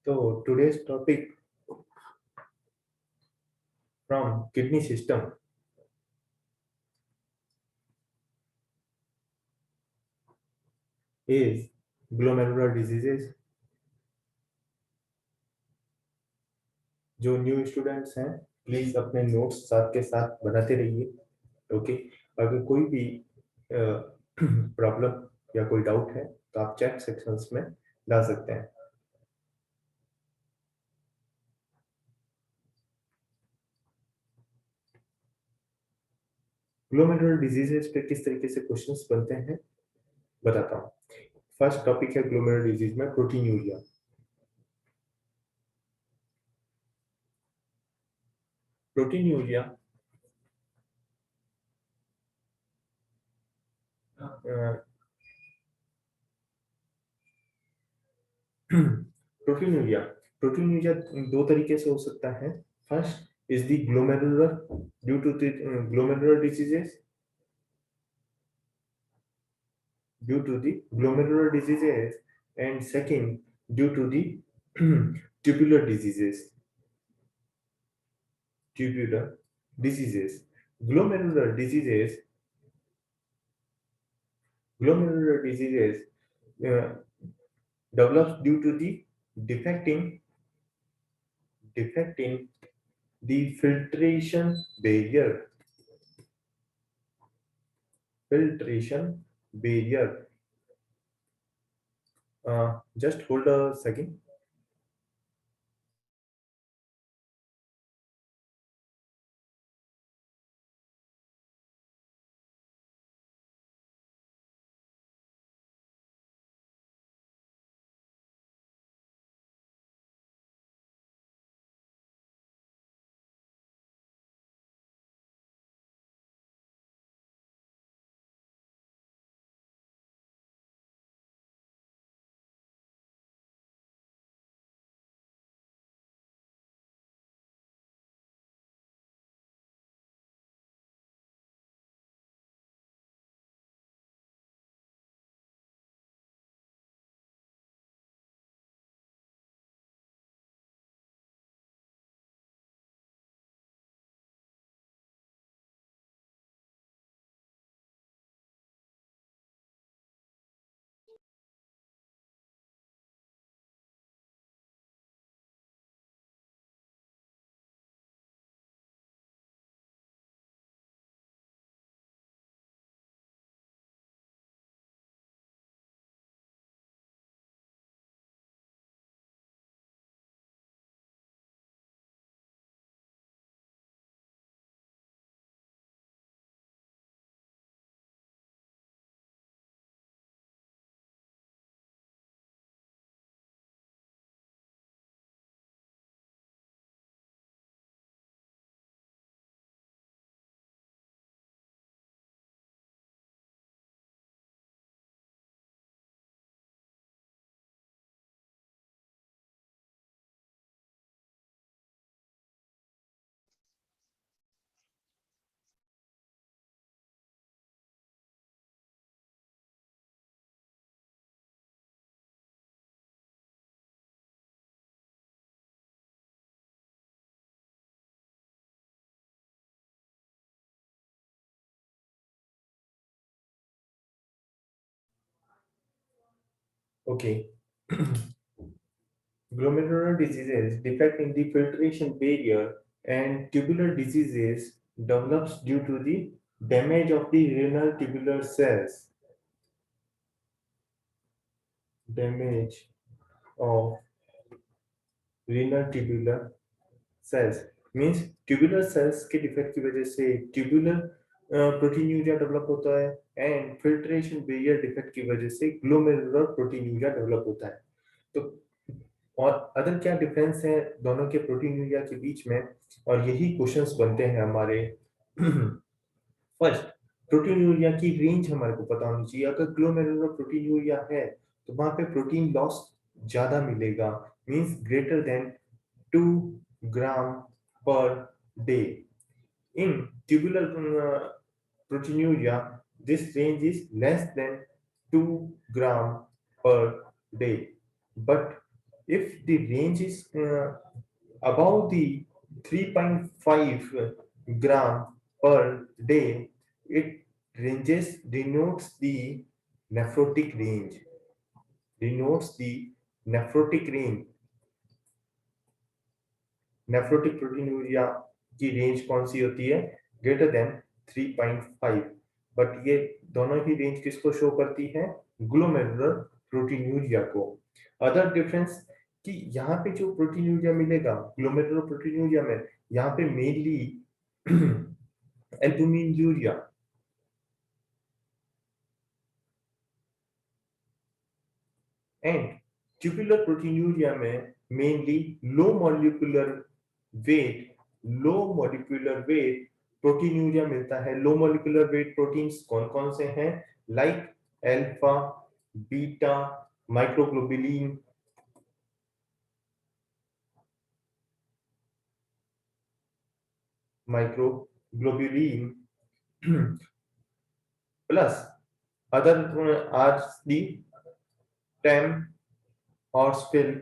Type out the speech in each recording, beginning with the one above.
So today's topic from kidney system is glomerular diseases. जो new students हैं please अपने notes साथ के साथ बनाते रहिए। ओके, अगर कोई भी प्रॉब्लम या कोई डाउट है तो आप चैट सेक्शंस में डाल सकते हैं। ग्लोमेरुलर डिजीजेस पे किस तरीके से क्वेश्चंस बनते हैं बताता हूँ। फर्स्ट टॉपिक है ग्लोमेरुलर डिजीज में प्रोटीनूरिया। प्रोटीनूरिया प्रोटीनूरिया प्रोटीनूरिया दो तरीके से हो सकता है। First is the glomerular due to the glomerular diseases due to the glomerular diseases, and second due to the tubular diseases. Tubular diseases. Glomerular diseases. Glomerular diseases uh, develops due to the defect in the filtration barrier. Filtration barrier. Just hold a second. Okay. Glomerular diseases defect in the filtration barrier, and tubular diseases develops due to the damage of the renal tubular cells. Damage of renal tubular cells means tubular cells के defect की वजह से tubular proteinuria develop होता है, and filtration barrier defect की वजह से glomerular proteinuria develop होता है। तो और अदर क्या डिफरेंस है दोनों के प्रोटीन्यूरिया के बीच में, और यही क्वेश्चंस बनते हैं हमारे। फर्स्ट, प्रोटीन्यूरिया की रेंज हमारे को पता होनी चाहिए। अगर ग्लोमेरुलर प्रोटीन्यूरिया है तो वहां पे प्रोटीन लॉस ज्यादा मिलेगा, means greater than 2 gram per day. In tubular proteinuria, this range is less than 2 gram per day. But if the range is above the 3.5 gram per day, it ranges denotes the nephrotic range. Denotes the nephrotic range. Nephrotic proteinuria की range कौन सी होती है? Greater then 3.5। But ये दोनों ही range किसको show करती है? Glomerular proteinuria को। अदर डिफरेंस कि यहाँ पे जो प्रोटीनूरिया मिलेगा ग्लोमेरुलर प्रोटीनूरिया में, यहाँ पे mainly albuminuria and tubular proteinuria में mainly low molecular weight low molecular weight proteinuria मिलता है। लो मॉलिक्यूलर वेट प्रोटीन्स कौन कौन से हैं? Like alpha, beta, microglobulin, microglobulin plus other are the Tamm Horsfall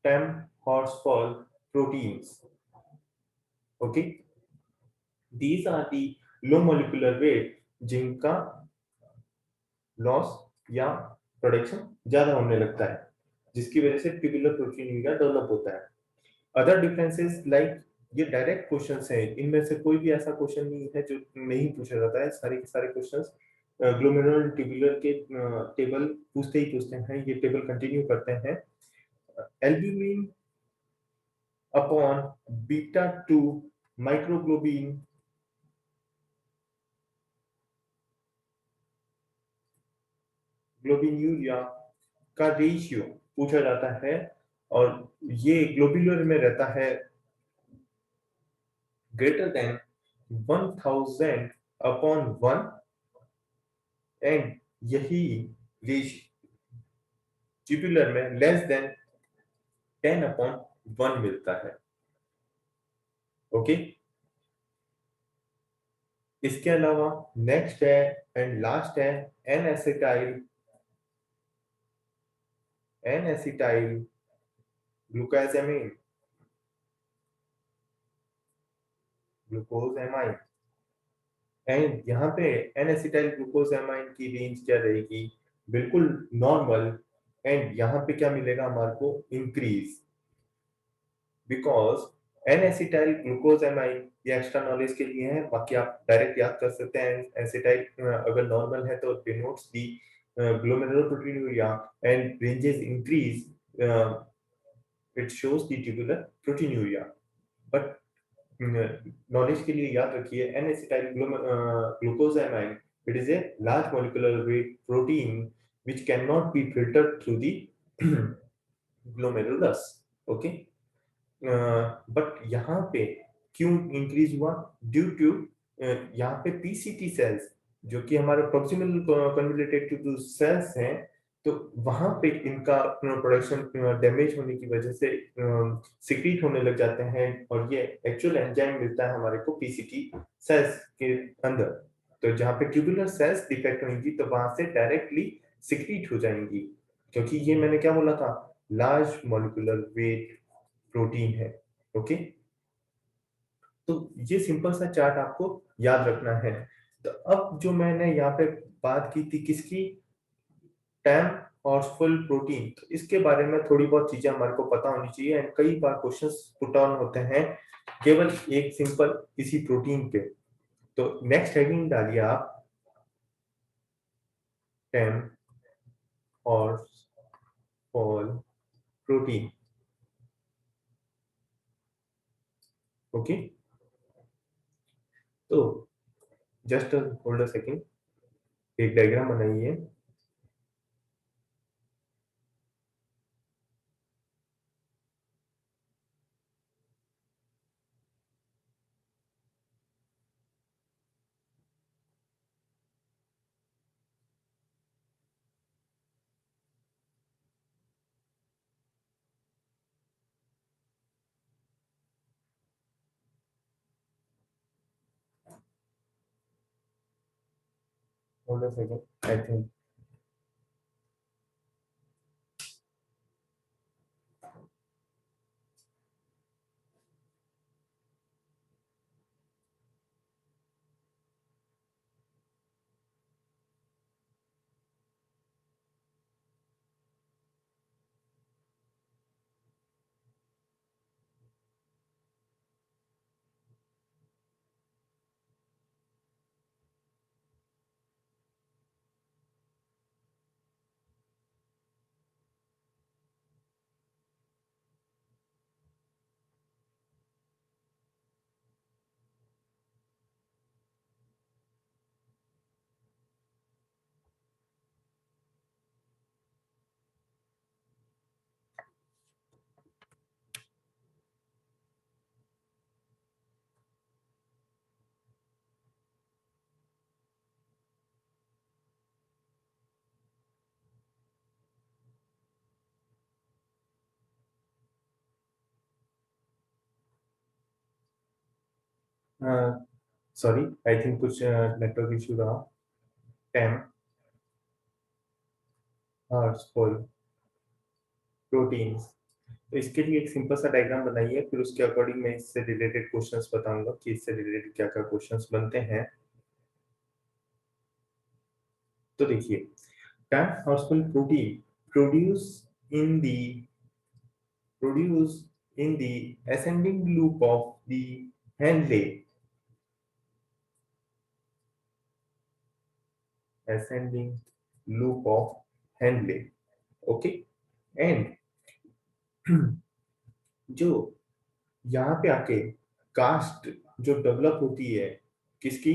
Tamm Horsfall proteins. Okay, these are the low molecular weight जिनका loss या production ज्यादा होने लगता है, जिसकी वजह से ट्यूबुलर प्रोटीनूरिया डेवलप होता है। अदर डिफरेंसेस लाइक ये डायरेक्ट क्वेश्चंस हैं, इनमें से कोई भी ऐसा क्वेश्चन नहीं है जो नहीं पूछा जाता है। सारे के सारे क्वेश्चंस ग्लोमेरुलर ट्यूबुलर के टेबल पूछते ही पूछते हैं। ये टेबल कंटिन्यू करते हैं। एल्ब्यूमिन अपॉन बीटा 2 माइक्रोग्लोबिन ग्लोबिन्यूरिया का रेशियो पूछा जाता है, और ये ग्लोबुलर में रहता है ग्रेटर देन 1000 अपॉन 1 एंड यही रेशियो ट्यूबुलर में लेस देन 10 अपॉन 1 मिलता है। ओके, इसके अलावा नेक्स्ट है एंड लास्ट है N acetyl glucosamine glucosamine and यहाँ पे एन एसिटाइल ग्लूकोजामाइन की रेंज क्या रहेगी? बिल्कुल नॉर्मल। एंड यहाँ पे क्या मिलेगा हमारे को? Increase, because N acetyl glucosamine ये एक्स्ट्रा नॉलेज के लिए है, बाकी आप डायरेक्ट याद कर सकते हैं। एसिटाइल अगर नॉर्मल है तो denotes the glomerular proteinuria and ranges increase it shows the tubular proteinuria. But knowledge के लिए याद रखिए N acetyl glucosamine it is a large molecular weight protein which cannot be filtered through the glomerulus. Okay, but यहाँ पे क्यों increase हुआ? Due to यहाँ पे पीसीटी सेल्स जो कि हमारे प्रोक्सिमल कन्वोल्यूटेड ट्यूब्यूल सेल्स हैं, तो वहां पे इनका प्रोडक्शन डैमेज होने की वजह से सिक्रीट होने लग जाते हैं, और ये एक्चुअल एंजाइम मिलता है हमारे को पीसीटी सेल्स के अंदर। तो जहाँ पे ट्यूबुलर सेल्स डिफेक्ट होंगी तो वहां से डायरेक्टली सिक्रीट हो जाएंगी, क्योंकि ये मैंने क्या बोला था? लार्ज मॉलिक्यूलर वेट प्रोटीन है। ओके, तो ये सिंपल सा चार्ट आपको याद रखना है। तो अब जो मैंने यहाँ पे बात की थी किसकी? टैम और फुल प्रोटीन, तो इसके बारे में थोड़ी बहुत चीजें हमारे को पता होनी चाहिए। एंड कई बार क्वेश्चंस पुट ऑन होते हैं केवल एक सिंपल इसी प्रोटीन पे। तो नेक्स्ट हेडिंग डालिए आप, टैम और फॉल प्रोटीन। ओके, तो जस्ट होल्ड अ सेकेंड, एक डायग्राम बनाइए। hold a second, I think sorry, I think कुछ नेटवर्क इशू रहा। 10 हर्ट्ज फॉर प्रोटीन्स। तो इसके लिए एक सिंपल सा डायग्राम बनाइए, फिर उसके अकॉर्डिंग मैं इससे रिलेटेड क्वेश्चंस बताऊंगा कि इससे रिलेटेड क्या क्या क्वेश्चंस बनते हैं। तो देखिए, 10 hertz protein produce in the produce in the ascending loop of the Henle, ascending loop of Henle, okay, and जो यहाँ पे आके कास्ट जो डेवलप होती है किसकी,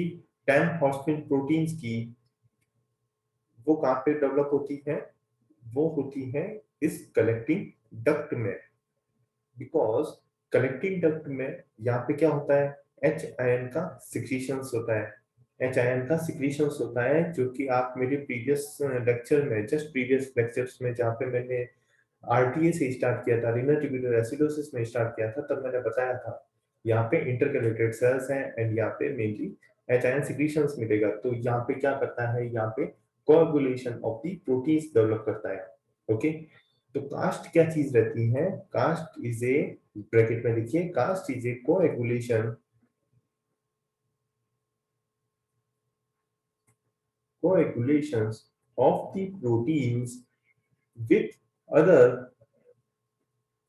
10 हॉस्पिन प्रोटीन्स की, वो कहाँ पे डेवलप होती है, वो होती है इस कलेक्टिंग डक्ट में। बिकॉज कलेक्टिंग डक्ट में यहाँ पे क्या होता है, एच आयन का सिक्रीशंस होता है, एच आयन का सिक्रीशंस होता है, जो कि आप मेरे प्रीवियस लेक्चर में, जस्ट प्रीवियस लेक्चर्स में जहाँ पे मैंने आरटीए से स्टार्ट किया था, रीनल ट्यूबुलर एसिडोसिस में स्टार्ट किया था, तब मैंने बताया था यहाँ पे इंटरकलेटेड सेल्स हैं एंड यहाँ पे मेनली एच आयन सिक्रीशंस मिलेगा। तो यहाँ पे क्या करता है, यहाँ पे coagulation of the proteins develop करता है। ओके, तो कास्ट क्या चीज रहती है, कास्ट इज ए, ब्रैकेट में लिखिए, cast is a coagulation, coagulations of the proteins with other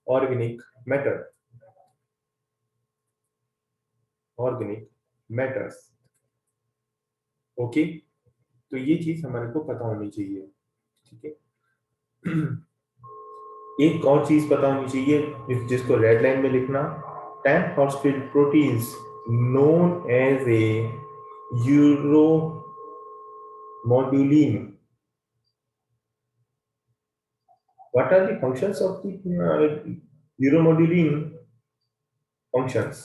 organic matter, organic matters। Okay, तो ये चीज हमारे को पता होनी चाहिए, ठीक है। एक और चीज पता होनी चाहिए जिसको रेड लाइन में लिखना, 10 hospital proteins known as a uromodulin. What are the functions of the uromodulin functions?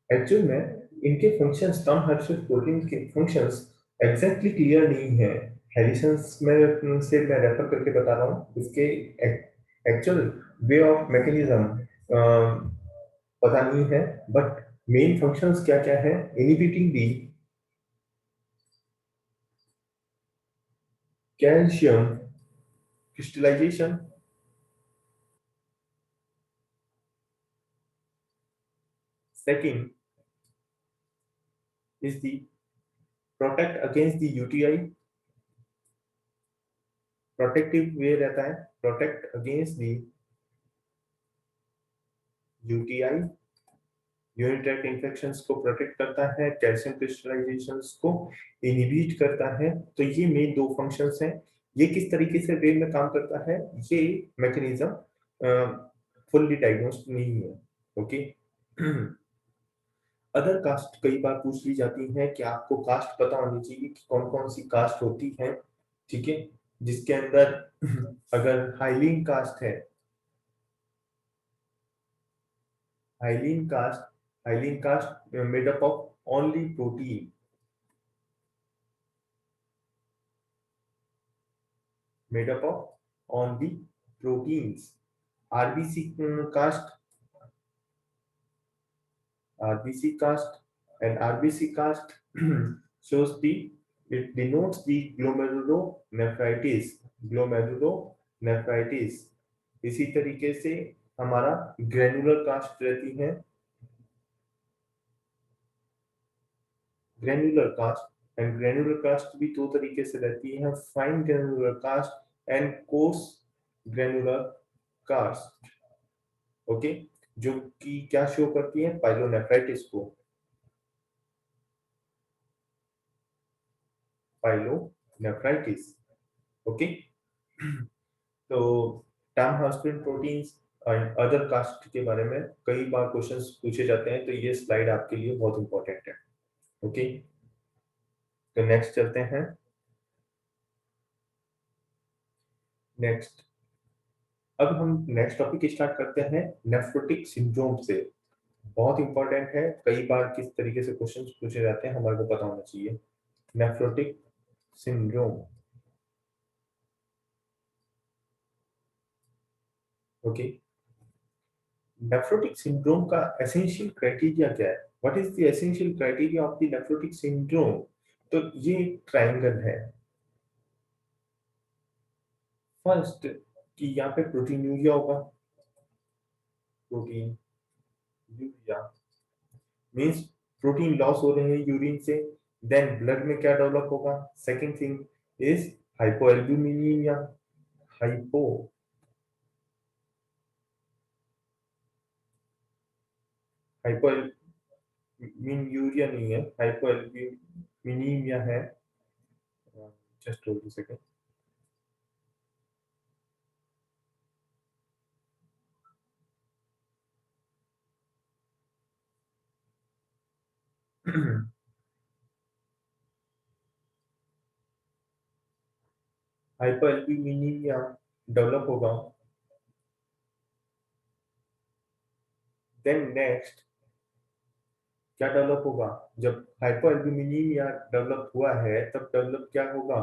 Actual में इनके फंक्शंस, टर्म हर्शल प्रोटीन के फंक्शंस एग्जैक्टली क्लियर नहीं है। हैरिसंस में से मैं रेफर करके बता रहा हूँ, इसके एक्चुअल वे ऑफ मैकेनिज्म पता नहीं है, बट मेन फंक्शंस क्या क्या है, inhibiting the calcium crystallisation, second is the protect against the UTI, protective way रहता है, protect against the UTI, urine tract infections को प्रोटेक्ट करता है, कैल्शियम क्रिस्टलाइजेशंस को इनहिबिट करता है। तो ये मेन दो फंक्शंस हैं। ये किस तरीके से ब्रेन में काम करता है, ये मैकेनिज्म फुल्ली डायग्नोस्ड नहीं है। ओके, अदर कास्ट कई बार पूछ ली जाती है कि आपको कास्ट पता होनी चाहिए कि कौन कौन सी कास्ट होती है, ठीक है, जिसके अंदर अगर हाइलीन कास्ट है, hyaline cast, hyaline cast made up of only protein, made up of only proteins। RBC cast, RBC caste, and RBC caste shows the it denotes the glomerulonephritis. glomerulonephritis इसी तरीके से हमारा ग्रेनुलर कास्ट रहती है, granular cast. And granular cast भी दो तरीके से रहती है, fine granular cast and coarse granular cast. Okay, जो कि क्या शो करती है, पाइलोनेफ्राइटिस को, पाइलोनेफ्राइटिस। ओके, तो टामहार्स्टन प्रोटीन्स एंड अदर कास्ट के बारे में कई बार क्वेश्चंस पूछे जाते हैं, तो ये स्लाइड आपके लिए बहुत इंपॉर्टेंट है। ओके, तो नेक्स्ट चलते हैं। नेक्स्ट, अब हम नेक्स्ट टॉपिक स्टार्ट करते हैं नेफ्रोटिक सिंड्रोम से। बहुत इंपॉर्टेंट है, कई बार किस तरीके से क्वेश्चंस पूछे जाते हैं हमारे को पता होना चाहिए। Nephrotic syndrome. Okay, nephrotic syndrome का एसेंशियल क्राइटेरिया क्या है? What is the essential criteria of the nephrotic syndrome? तो ये ट्रायंगल है। फर्स्ट, कि यहाँ पे प्रोटीन यूरिया होगा, protein urea means protein loss हो रहे हैं यूरिन से। देन ब्लड में क्या डेवलप होगा? Second thing is hypoalbuminemia. Hypo hypoalbumin नहीं है, हाइपोएल्ब्यूमिनिया है। Just hold a second. Hypoalbuminemia develop होगा। देन नेक्स्ट क्या डेवलप होगा? जब हाइपोएल्ब्यूमिनिया डेवलप हुआ है तब डेवलप क्या होगा?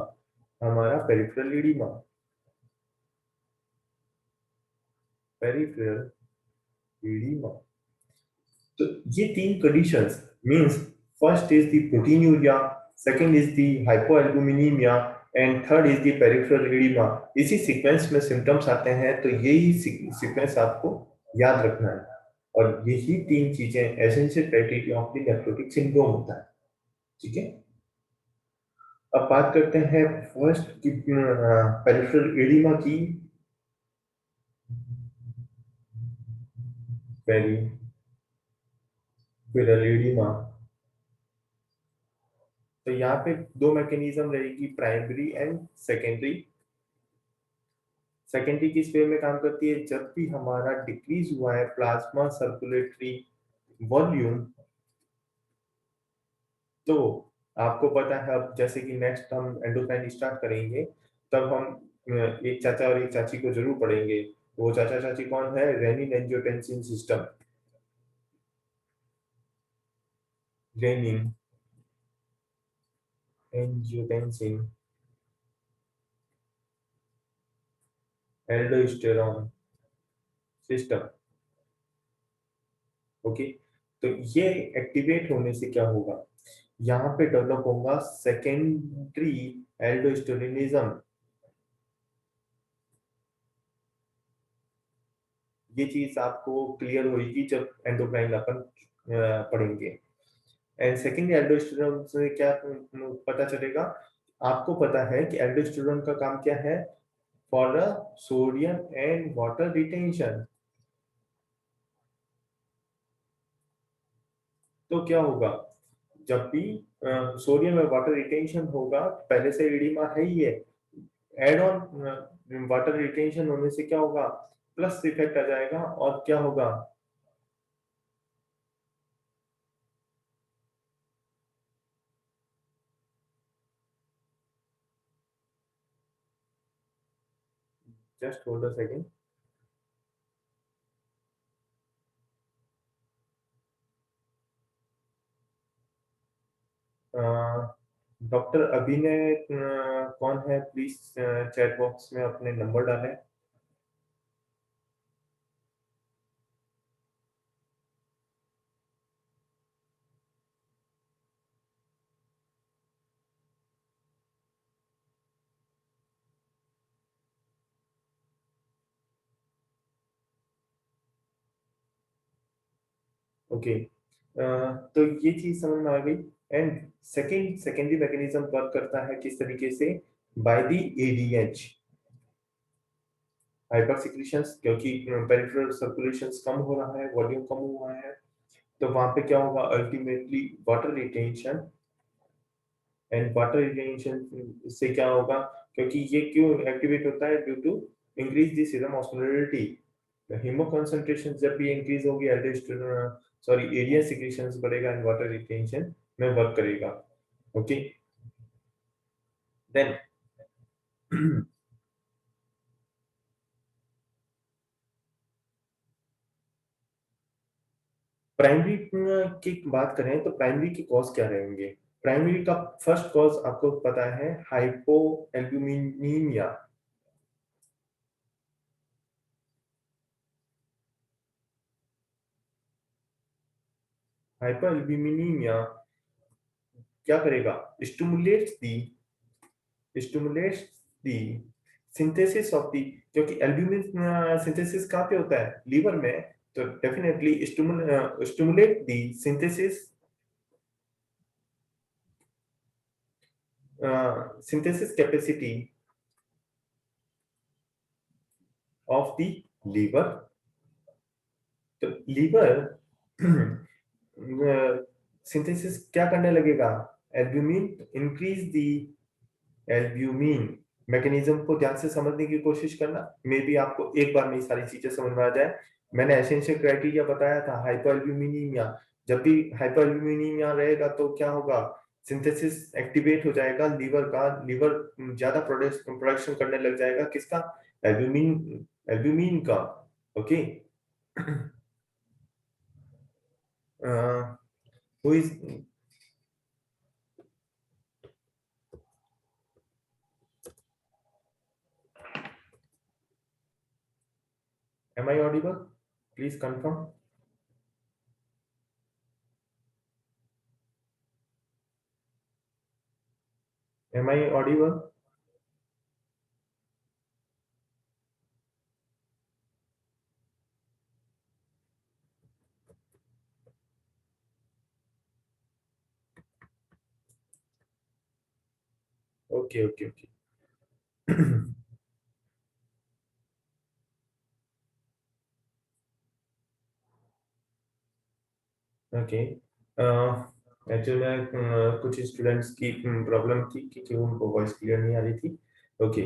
हमारा पेरिफेरल एडिमा। Peripheral oedema. तो ये तीन conditions means first is the proteinuria, second is the hypoalbuminaemia and third is the peripheral oedema. इसी सीक्वेंस में सिम्टम्स आते हैं, तो यही सीक्वेंस आपको याद रखना है। और यही तीन चीजें essential criteria of the nephrotic syndrome होता है। ठीक है, अब बात करते हैं फर्स्ट की पेरिफेरल एडिमा की। पेरिफेरल एडिमा, तो यहाँ पे दो मैकेनिज्म रहेगी, प्राइमरी एंड सेकेंडरी। सेकेंडरी किस वे में काम करती है? जब भी हमारा डिक्रीज हुआ है प्लाज्मा सर्कुलेटरी वॉल्यूम, तो आपको पता है, अब जैसे कि नेक्स्ट हम एंडोक्राइन स्टार्ट करेंगे, तब हम एक चाचा और एक चाची को जरूर पढ़ेंगे। वो चाचा चाची कौन है? Renin angiotensin system. Renin angiotensin, aldosterone system. Okay, तो ये एक्टिवेट होने से क्या होगा? यहाँ पे डेवलप होगा सेकेंडरी एल्डोस्टेरोनिज्म। ये चीज आपको क्लियर होगी जब एंडोक्राइन अपन पढ़ेंगे। एंड सेकेंडरी एल्डोस्टेरोन से क्या पता चलेगा? आपको पता है कि एल्डोस्टेरोन का काम क्या है? For sodium and water retention. तो क्या होगा? जब भी सोडियम और वाटर रिटेंशन होगा, पहले से एडिमा है ही है, एड ऑन वाटर रिटेंशन होने से क्या होगा? प्लस इफेक्ट आ जाएगा, और क्या होगा? Just hold a second. Doctor अभिनय कौन है? प्लीज चैट बॉक्स में अपने नंबर डालें। ओके, तो ये चीज समझ में आ गई। एंड सेकेंडरी मैकेनिज्म वर्क करता है किस तरीके से, by the ADH, hyper secretions, क्योंकि पेरिफेरल सर्कुलेशंस कम हो रहा है, वॉल्यूम कम हुआ है, तो वहां पे क्या होगा, ultimately water retention. And water retention से क्या होगा, क्योंकि ये क्यों एक्टिवेट होता है, due to increase the serum osmolarity, haemoconcentration जब भी इंक्रीज होगी, एल्डोस्टेरोन, सॉरी, एरिया सिक्रीशंस बढ़ेगा एंड वाटर रिटेंशन में वर्क करेगा। ओके, देन प्राइमरी की बात करें तो प्राइमरी के कॉज क्या रहेंगे। प्राइमरी का फर्स्ट कॉज आपको पता है, हाइपो एल्ब्यूमिनीमिया। हाइपर एल्ब्यूमिनीमिया क्या करेगा, stimulates the stimulates the synthesis of the, क्योंकि एल्ब्यूमिन सिंथेसिस कहाँ पे होता है, लीवर में, तो definitely stimulate the synthesis capacity of the liver. तो लीवर सिंथेसिस क्या करने लगेगा, albumin, increase the albumin. Mechanism को ध्यान से समझने की कोशिश करना, मे बी आपको एक बार में ये सारी चीजें समझ में आ जाए। मैंने एसेंशियल क्राइटेरिया बताया था, हाइपरएल्ब्यूमिनीमिया, जब भी हाइपरएल्ब्यूमिनीमिया रहेगा तो क्या होगा, सिंथेसिस एक्टिवेट हो जाएगा लीवर का, लीवर ज्यादा प्रोडक्शन करने लग जाएगा, किसका, एल्ब्यूमिन, एल्ब्यूमिन का। Okay, who is, am I audible, please confirm, am I audible? Okay okay okay. Okay, actually में कुछ स्टूडेंट्स की प्रॉब्लम थी कि उनको वॉइस क्लियर नहीं आ रही थी। ओके,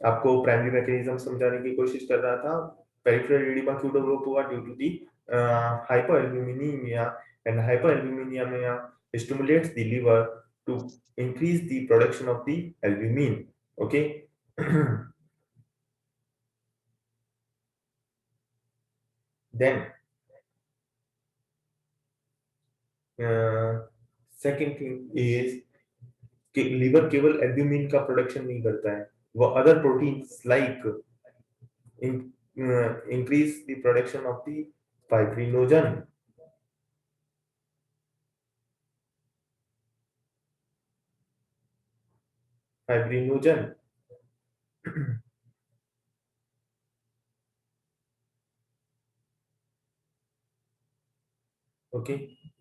आपको प्राइमरी मैकेनिज्म समझाने की कोशिश कर रहा था। पेरिफेरल एडिमा क्यों डेवलप हुआ, due to the hypoalbuminemia, and hypoalbuminemia stimulates the liver to increase the production of the albumin. Okay. Then second thing is कि लीवर केवल एल्ब्यूमिन का प्रोडक्शन नहीं करता है, वो other proteins like increase the production of the fibrinogen. Fibrinogen okay,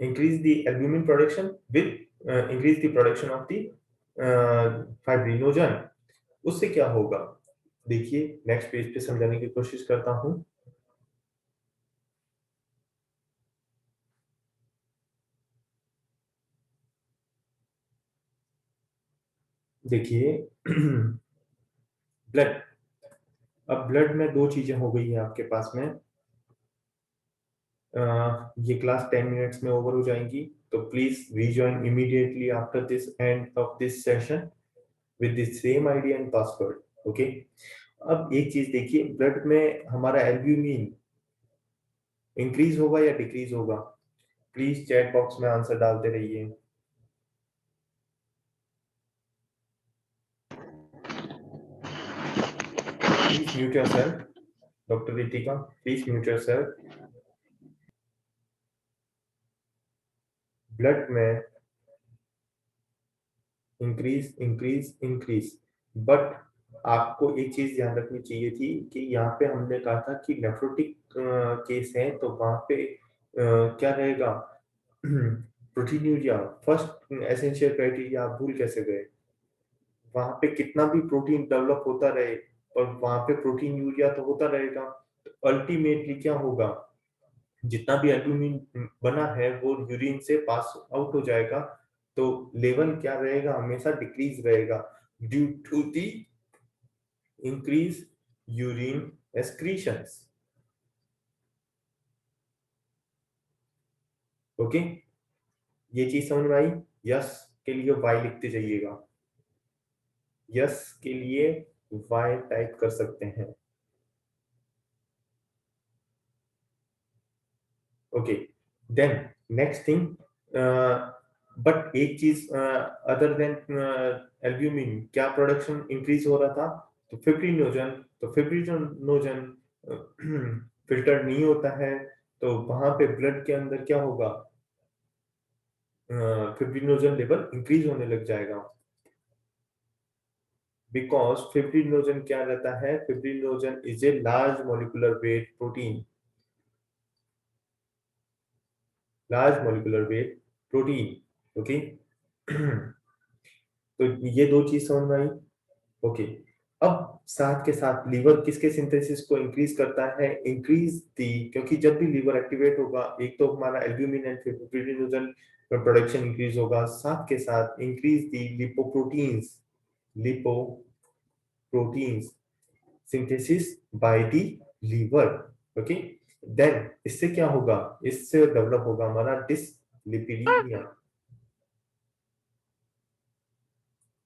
increase the albumin production with increase the production of the fibrinogen. उससे क्या होगा, देखिए नेक्स्ट पेज पे समझाने की कोशिश करता हूं। देखिए ब्लड, अब ब्लड में दो चीजें हो गई है आपके पास में। ये क्लास 10 मिनट्स में ओवर हो जाएंगी, तो please rejoin immediately after this end of this session with the same ID and password. Okay, अब एक चीज देखिए, ब्लड में हमारा एल्ब्यूमिन इंक्रीज होगा या डिक्रीज होगा, प्लीज चैट बॉक्स में आंसर डालते रहिए। Please mute yourself, doctor Ritika, please mute yourself. Blood में इंक्रीज इंक्रीज इंक्रीज, बट आपको एक चीज ध्यान रखनी चाहिए थी कि यहाँ पे हमने कहा था कि नेफ्रोटिक केस है, तो वहां पे क्या रहेगा? प्रोटीन्यूरिया फर्स्ट एसेंशियल क्राइटेरिया आप भूल कैसे गए? वहां पे कितना भी प्रोटीन डेवलप होता रहे और वहां पे प्रोटीन यूरिया तो होता रहेगा, तो अल्टीमेटली क्या होगा? जितना भी एल्ब्यूमिन बना है वो यूरिन से पास आउट हो जाएगा, तो लेवल क्या रहेगा? हमेशा डिक्रीज रहेगा due to the increase urine excretions. Okay, ये चीज समझ में आई? यस के लिए वाई लिखते जाइएगा, यस के लिए वाई टाइप कर सकते हैं। Okay, then next thing, but एक चीज अदर देन एल्ब्यूमिन क्या प्रोडक्शन इंक्रीज हो रहा था? तो फिब्रिनोजन। तो फिब्रिनोजन फिल्टर नहीं होता है, तो वहां पे ब्लड के अंदर क्या होगा? फिब्रिनोजन लेवल इंक्रीज होने लग जाएगा, बिकॉज फिब्रिनोजन क्या रहता है? Fibrinogen is a large molecular weight protein, large molecular weight protein. Okay, तो ये दो चीज समझ में आई। ओके, अब साथ के साथ लीवर किसके सिंथेसिस को इंक्रीज करता है? इंक्रीज दी, क्योंकि जब भी लीवर एक्टिवेट होगा, एक तो हमारा albumin and fibrinogen production increase होगा, साथ के साथ increase the lipoproteins, lipoproteins synthesis by the liver. Okay, then इससे क्या होगा? इससे डेवलप होगा हमारा डिसलिपिडीमिया।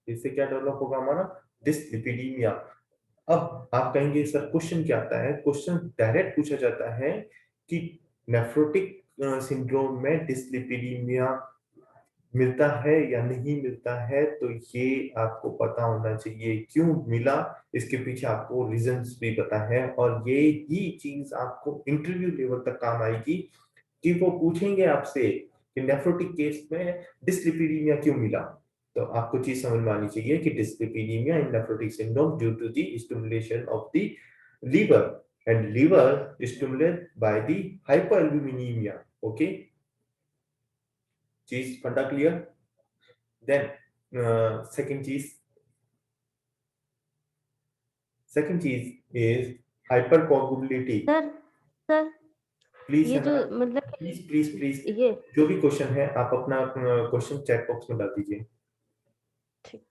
इससे क्या डेवलप होगा हमारा? डिसलिपिडीमिया। अब आप कहेंगे सर क्वेश्चन क्या आता है? क्वेश्चन डायरेक्ट पूछा जाता है कि नेफ्रोटिक सिंड्रोम में डिसलिपिडीमिया मिलता है या नहीं मिलता है, तो ये आपको पता होना चाहिए क्यों मिला, इसके पीछे आपको रीजंस भी पता है, और ये ही चीज आपको इंटरव्यू लेवल तक काम आएगी कि वो पूछेंगे आपसे कि नेफ्रोटिक केस में डिसलिपिडीमिया क्यों मिला। तो आपको चीज समझ में आनी चाहिए कि dyslipidaemia in nephrotic syndrome due to the stimulation of the liver, and liver stimulated by the hypoalbuminaemia. Okay, चीज फंडा क्लियर? देन सेकंड चीज is hypercoagulability. Sir sir please ये है जो ना, मतलब प्लीज प्लीज प्लीज, ये जो भी क्वेश्चन है आप अपना क्वेश्चन चैट बॉक्स में डाल दीजिए। ठीक।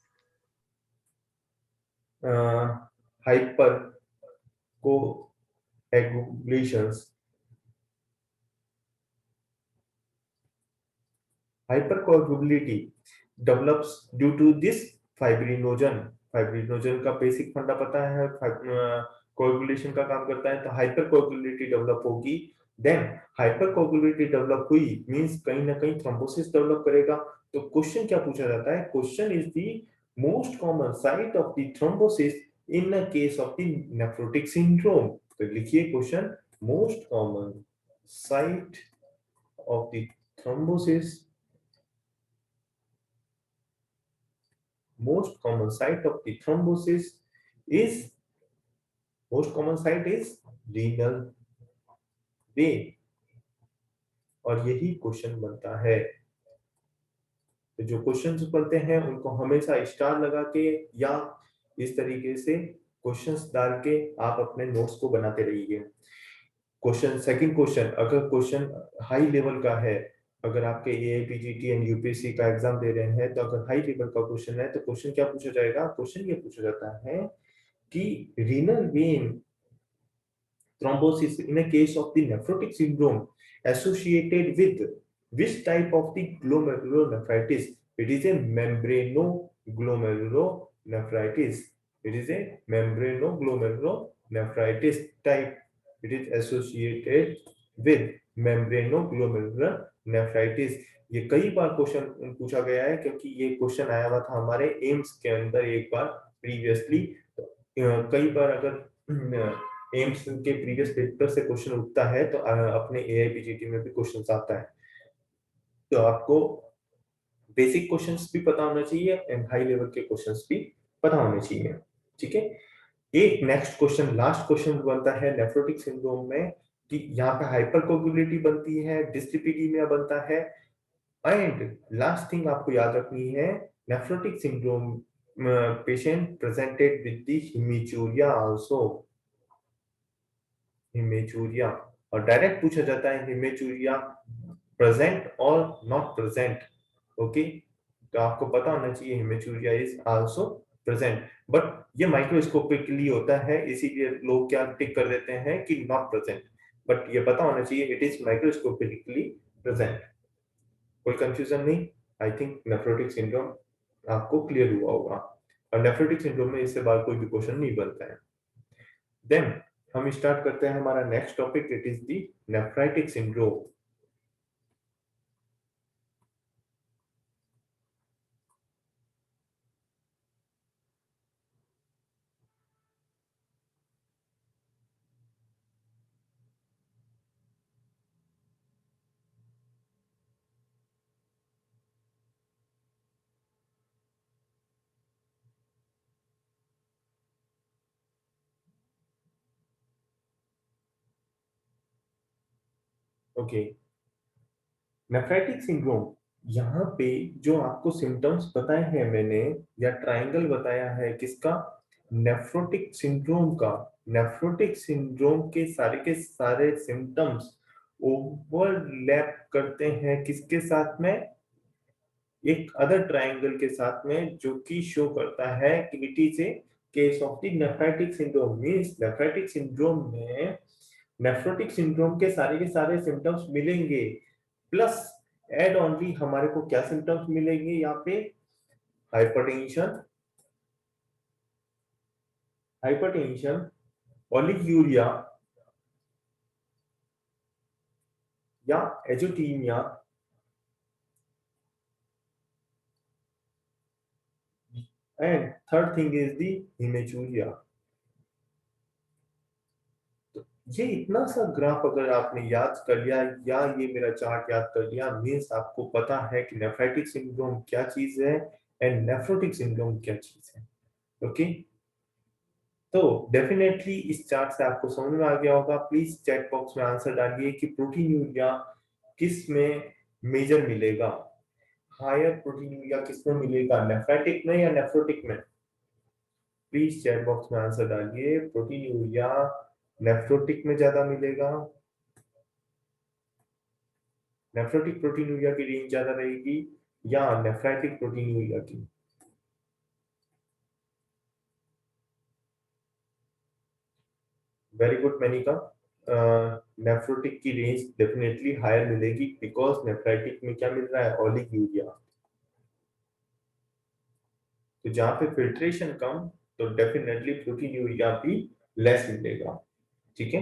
Hyper coagulations, hypercoagulability develops due to this fibrinogen। Fibrinogen का बेसिक फंडा पता है, कोएगुलेशन का काम करता है, तो हाइपरकोagulability डेवलप होगी। देन हाइपरकोagulability डेवलप हुई मींस कहीं ना कहीं थ्रोम्बोसिस डेवलप करेगा। तो क्वेश्चन क्या पूछा जाता है? Question is the most common site of the thrombosis in the case of the nephrotic syndrome. तो लिखिए question, most common site of the thrombosis, most common site of the thrombosis is, most common site is renal vein, और यही question बनता है। तो जो questions बनते हैं उनको हमेशा स्टार लगा के या इस तरीके से क्वेश्चंस डाल के आप अपने नोट्स को बनाते रहिए। क्वेश्चन, सेकंड क्वेश्चन, अगर क्वेश्चन हाई लेवल का है, अगर आपके एआईपीजीटी एंड यूपीएससी का एग्जाम दे रहे हैं, तो अगर हाई लेवल का क्वेश्चन है तो क्वेश्चन क्या पूछा जाएगा? क्वेश्चन ये पूछा जाता है कि renal vein thrombosis in a case of the nephrotic syndrome associated with which type of the glomerulonephritis? It is a membranoglomerulonephritis. It is a membranoglomerulonephritis type. It is associated with membranoglomerulonephritis। ये कई बार question पूछा गया है क्योंकि ये question आया हुआ था हमारे एम्स के अंदर एक बार प्रीवियसली। कई बार अगर एम्स के प्रीवियस पेपर से क्वेश्चन उठता है तो अपने एआईपीजीटी में भी क्वेश्चन आता है। तो आपको बेसिक क्वेश्चंस भी पता होना चाहिए एंड हाई लेवल के क्वेश्चंस भी पता होने चाहिए। ठीक है, एक नेक्स्ट क्वेश्चन, लास्ट क्वेश्चन बनता है नेफ्रोटिक सिंड्रोम में कि यहाँ पे हाइपरकोगुलेटी बनती है, डिस्लिपिडीमिया बनता है। एंड लास्ट थिंग आपको याद रखनी है, nephrotic syndrome patient presented with the haematuria also, haematuria. और डायरेक्ट पूछा जाता है हेमीचूरिया प्रेजेंट और नॉट प्रेजेंट। ओके, तो आपको पता होना चाहिए haematuria is also present, but ये माइक्रोस्कोपिकली होता है, इसीलिए लोग क्या टिक कर देते हैं कि नॉट प्रेजेंट, बट ये पता होना चाहिए इट इज माइक्रोस्कोपिकली प्रेजेंट। कोई कंफ्यूजन नहीं? आई थिंक नेफ्रोटिक सिंड्रोम आपको क्लियर हुआ होगा, और नेफ्रोटिक सिंड्रोम में इससे बाद कोई भी क्वेश्चन नहीं बनता है। देन हम स्टार्ट करते हैं हमारा next topic, it is the nephritic syndrome. Okay, nephritic syndrome, यहाँ पे जो आपको सिम्टम्स बताए हैं मैंने, या ट्रायंगल बताया है किसका, नेफ्रोटिक सिंड्रोम का। नेफ्रोटिक सिंड्रोम के सारे सिम्टम्स ओवरलैप करते हैं किसके साथ में, एक अदर ट्रायंगल के साथ में, जो कि शो करता है कि it is a case of the nephritic syndrome. Means nephritic syndrome में नेफ्रोटिक सिंड्रोम के सारे सिम्टम्स मिलेंगे, प्लस एड ऑनली हमारे को क्या सिम्टम्स मिलेंगे यहाँ पे, हाइपरटेंशन, हाइपरटेंशन, ओलिगूरिया या azotaemia, and third thing is the haematuria. तो ये इतना सा ग्राफ अगर आपने याद कर लिया, या ये मेरा चार्ट याद कर लिया, मीन्स आपको पता है कि नेफ्राइटिक सिंड्रोम क्या चीज है एंड नेफ्रोटिक सिंड्रोम क्या चीज है। ओके, तो डेफिनेटली इस चार्ट से आपको समझ में आ गया होगा। प्लीज चैट बॉक्स में आंसर डालिए कि प्रोटीनूरिया किस में मेजर मिलेगा, हायर प्रोटीनूरिया किस में मिलेगा, नेफ्राइटिक में या नेफ्रोटिक में। प्लीज चैट बॉक्स में आंसर डालिए, प्रोटीनूरिया नेफ्रोटिक में ज्यादा मिलेगा, नेफ्रोटिक प्रोटीनूरिया की रेंज ज्यादा रहेगी, या नेफ्राइटिक प्रोटीनूरिया की। वेरी गुड मैनिका, नेफ्रोटिक की रेंज डेफिनेटली हायर मिलेगी, बिकॉज नेफ्राइटिक में क्या मिल रहा है, ओलिगूरिया। तो जहां पे फिल्ट्रेशन कम, तो डेफिनेटली प्रोटीनूरिया भी लेस मिलेगा। ठीक है,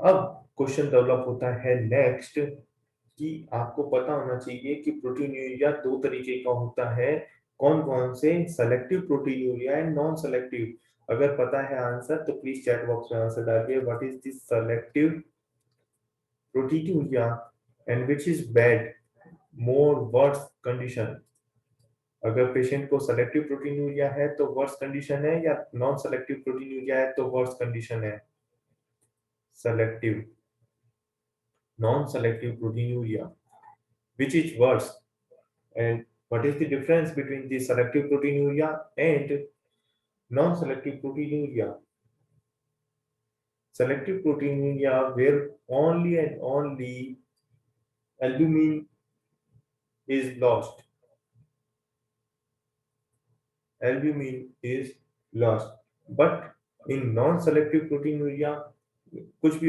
अब क्वेश्चन डेवलप होता है नेक्स्ट, कि आपको पता होना चाहिए कि प्रोटीनूरिया दो तरीके का होता है, कौन कौन से, selective proteinuria and non selective. अगर पता है आंसर तो प्लीज चैट बॉक्स में आंसर डालिए, what is this selective proteinuria and which is bad, more worse condition। अगर पेशेंट को सेलेक्टिव प्रोटीनूरिया है तो वर्स कंडीशन है, या नॉन सेलेक्टिव प्रोटीनूरिया है तो वर्स कंडीशन है, selective, non selective proteinuria, which is worse, and what is the difference between the selective proteinuria and non selective proteinuria? Selective proteinuria where only and only albumin is lost, albumin is lost, but in non-selective proteinuria कुछ भी